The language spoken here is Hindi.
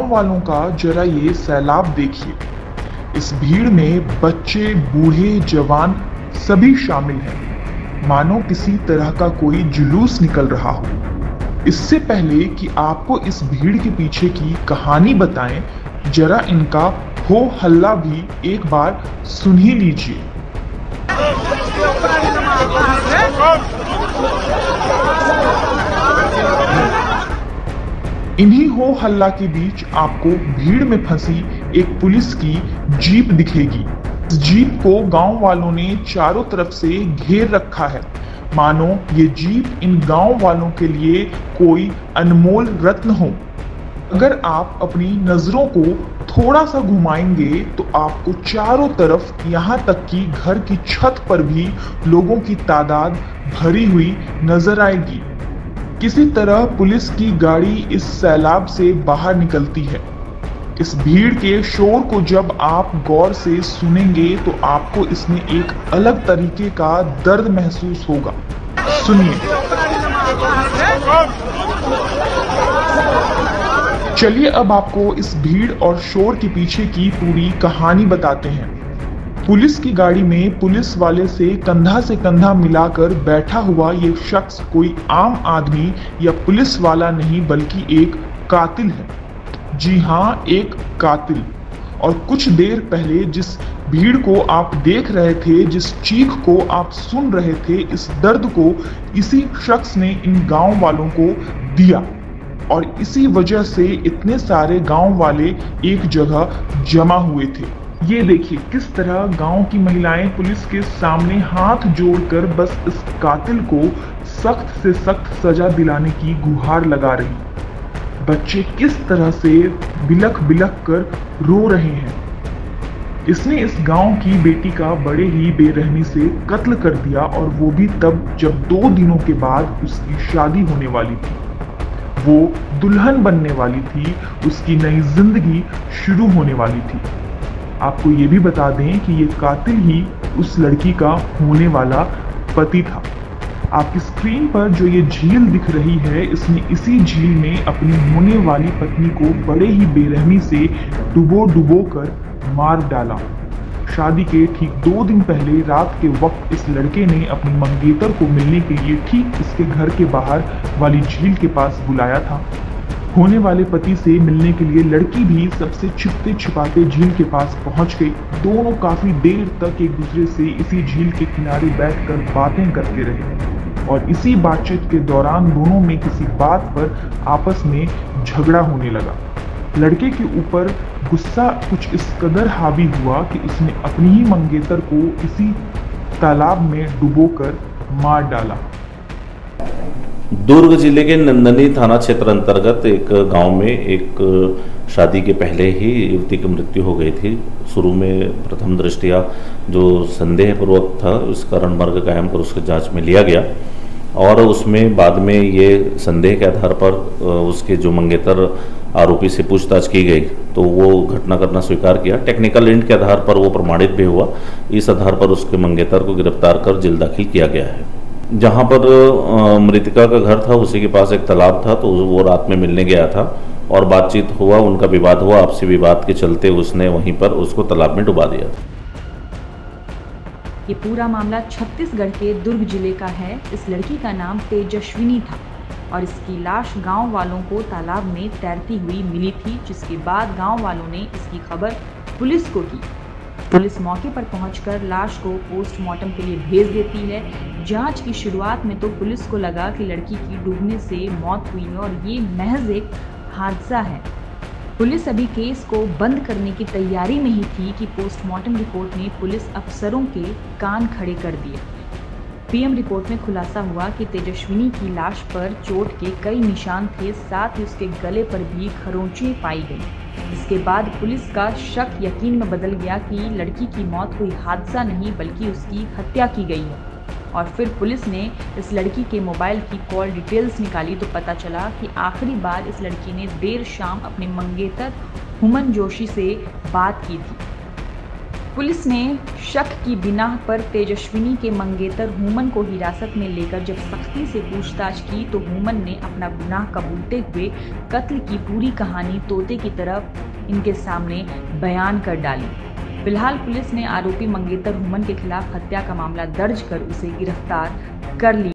गांव वालों का जरा ये सैलाब देखिए। इस भीड़ में बच्चे, बूढ़े, जवान सभी शामिल हैं, मानो किसी तरह का कोई जुलूस निकल रहा हो। इससे पहले कि आपको इस भीड़ के पीछे की कहानी बताएं, जरा इनका हो हल्ला भी एक बार सुन ही लीजिए। इन्हीं हो हल्ला के बीच आपको भीड़ में फंसी एक पुलिस की जीप दिखेगी। इस जीप को गांव वालों ने चारों तरफ से घेर रखा है, मानो ये जीप इन गांव वालों के लिए कोई अनमोल रत्न हो। अगर आप अपनी नजरों को थोड़ा सा घुमाएंगे तो आपको चारों तरफ यहाँ तक कि घर की छत पर भी लोगों की तादाद भरी हुई नजर आएगी। किसी तरह पुलिस की गाड़ी इस सैलाब से बाहर निकलती है। इस भीड़ के शोर को जब आप गौर से सुनेंगे तो आपको इसमें एक अलग तरीके का दर्द महसूस होगा। सुनिए। चलिए अब आपको इस भीड़ और शोर के पीछे की पूरी कहानी बताते हैं। पुलिस की गाड़ी में पुलिस वाले से कंधा मिलाकर बैठा हुआ ये शख्स कोई आम आदमी या पुलिस वाला नहीं बल्कि एक कातिल है। जी हाँ, एक कातिल। और कुछ देर पहले जिस भीड़ को आप देख रहे थे, जिस चीख को आप सुन रहे थे, इस दर्द को इसी शख्स ने इन गांव वालों को दिया और इसी वजह से इतने सारे गांव वाले एक जगह जमा हुए थे। ये देखिए किस तरह गांव की महिलाएं पुलिस के सामने हाथ जोड़कर बस इस कातिल को सख्त से सख्त सजा दिलाने की गुहार लगा रही। बच्चे किस तरह से बिलख बिलख कर रो रहे हैं। इसने इस गांव की बेटी का बड़े ही बेरहमी से कत्ल कर दिया और वो भी तब जब 2 दिनों के बाद उसकी शादी होने वाली थी। वो दुल्हन बनने वाली थी, उसकी नई जिंदगी शुरू होने वाली थी। आपको ये भी बता दें कि ये कातिल ही उस लड़की का होने वाला पति था। आपकी स्क्रीन पर जो ये झील दिख रही है, इसने इसी झील में अपनी होने वाली पत्नी को बड़े ही बेरहमी से डुबो कर मार डाला। शादी के ठीक 2 दिन पहले रात के वक्त इस लड़के ने अपनी मंगेतर को मिलने के लिए ठीक इसके घर के बाहर वाली झील के पास बुलाया था। होने वाले पति से मिलने के लिए लड़की भी सबसे छिपते छिपाते झील के पास पहुंच गई। दोनों काफी देर तक एक दूसरे से इसी झील के किनारे बैठकर बातें करते रहे और इसी बातचीत के दौरान दोनों में किसी बात पर आपस में झगड़ा होने लगा। लड़के के ऊपर गुस्सा कुछ इस कदर हावी हुआ कि उसने अपनी ही मंगेतर को इसी तालाब में डुबोकर मार डाला। दुर्ग जिले के नंदनी थाना क्षेत्र अंतर्गत एक गांव में एक शादी के पहले ही युवती की मृत्यु हो गई थी। शुरू में प्रथम दृष्टया जो संदेहपूर्वक था उसका रणमर्ग कायम कर उसकी जांच में लिया गया और उसमें बाद में ये संदेह के आधार पर उसके जो मंगेतर आरोपी से पूछताछ की गई तो वो घटना करना स्वीकार किया। टेक्निकल एंड के आधार पर वो प्रमाणित भी हुआ। इस आधार पर उसके मंगेतर को गिरफ्तार कर जेल दाखिल किया गया है। जहाँ पर मृतका का घर था उसी के पास एक तालाब था, तो वो रात में मिलने गया था और बातचीत हुआ, उनका विवाद हुआ। आपसी विवाद के चलते उसने वहीं पर उसको तालाब में डुबा दिया था। ये पूरा मामला छत्तीसगढ़ के दुर्ग जिले का है। इस लड़की का नाम तेजस्विनी था और इसकी लाश गांव वालों को तालाब में तैरती हुई मिली थी, जिसके बाद गांव वालों ने इसकी खबर पुलिस को की। पुलिस मौके पर पहुंचकर लाश को पोस्टमार्टम के लिए भेज देती है। जांच की शुरुआत में तो पुलिस को लगा कि लड़की की डूबने से मौत हुई है और ये महज एक हादसा है। पुलिस अभी केस को बंद करने की तैयारी में ही थी कि पोस्टमार्टम रिपोर्ट ने पुलिस अफसरों के कान खड़े कर दिए। पीएम रिपोर्ट में खुलासा हुआ कि तेजस्विनी की लाश पर चोट के कई निशान थे, साथ ही उसके गले पर भी खरोंचें पाई गई। इसके बाद पुलिस का शक यकीन में बदल गया कि लड़की की मौत कोई हादसा नहीं बल्कि उसकी हत्या की गई है। और फिर पुलिस ने इस लड़की के मोबाइल की कॉल डिटेल्स निकाली तो पता चला कि आखिरी बार इस लड़की ने देर शाम अपने मंगेतर हुमन जोशी से बात की थी। पुलिस ने शक की बिना पर तेजस्विनी के मंगेतर हुमन को हिरासत में लेकर जब सख्ती से पूछताछ की तो हुमन ने अपना गुनाह कबूलते हुए कत्ल की पूरी कहानी तोते की तरह इनके सामने बयान कर डाली। फिलहाल पुलिस ने आरोपी मंगेतर हुमन के खिलाफ हत्या का मामला दर्ज कर उसे गिरफ्तार कर लिया।